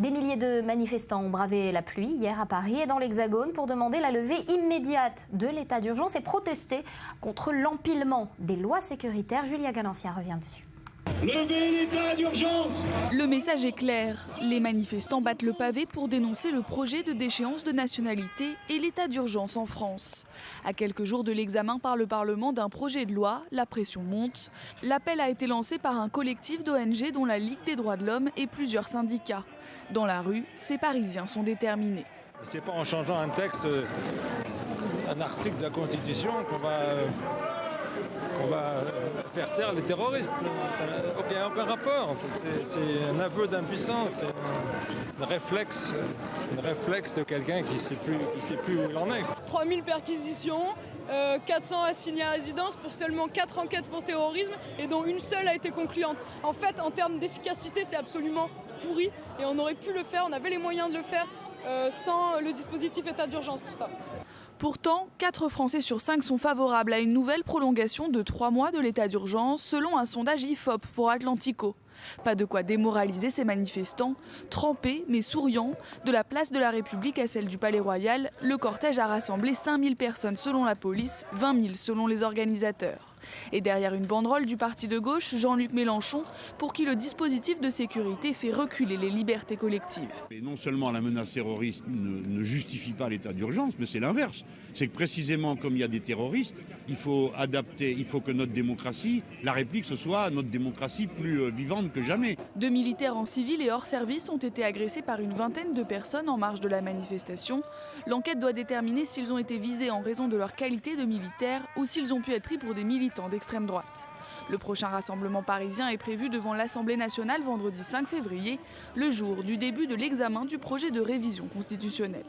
Des milliers de manifestants ont bravé la pluie hier à Paris et dans l'Hexagone pour demander la levée immédiate de l'état d'urgence et protester contre l'empilement des lois sécuritaires. Julia Ganancia revient dessus. Levez l'état d'urgence! Le message est clair. Les manifestants battent le pavé pour dénoncer le projet de déchéance de nationalité et l'état d'urgence en France. À quelques jours de l'examen par le Parlement d'un projet de loi, la pression monte. L'appel a été lancé par un collectif d'ONG dont la Ligue des droits de l'homme et plusieurs syndicats. Dans la rue, ces Parisiens sont déterminés. C'est pas en changeant un texte, un article de la Constitution qu'on va faire taire les terroristes. Ça n'a aucun rapport. En fait. C'est un aveu d'impuissance, c'est un réflexe de quelqu'un qui ne sait plus où il en est. 3000 perquisitions, 400 assignés à résidence pour seulement 4 enquêtes pour terrorisme et dont une seule a été concluante. En fait, en termes d'efficacité, c'est absolument pourri et on aurait pu le faire, on avait les moyens de le faire sans le dispositif état d'urgence, tout ça. Pourtant, 4 Français sur 5 sont favorables à une nouvelle prolongation de 3 mois de l'état d'urgence, selon un sondage IFOP pour Atlantico. Pas de quoi démoraliser ces manifestants. Trempés mais souriants, de la place de la République à celle du Palais Royal, le cortège a rassemblé 5000 personnes selon la police, 20 000 selon les organisateurs. Et derrière une banderole du parti de gauche, Jean-Luc Mélenchon, pour qui le dispositif de sécurité fait reculer les libertés collectives. Et non seulement la menace terroriste ne justifie pas l'état d'urgence, mais c'est l'inverse. C'est que précisément comme il y a des terroristes, il faut adapter, il faut que notre démocratie, la République, ce soit notre démocratie plus vivante que jamais. 2 militaires en civil et hors service ont été agressés par une vingtaine de personnes en marge de la manifestation. L'enquête doit déterminer s'ils ont été visés en raison de leur qualité de militaires ou s'ils ont pu être pris pour des militants d'extrême droite. Le prochain rassemblement parisien est prévu devant l'Assemblée nationale vendredi 5 février, le jour du début de l'examen du projet de révision constitutionnelle.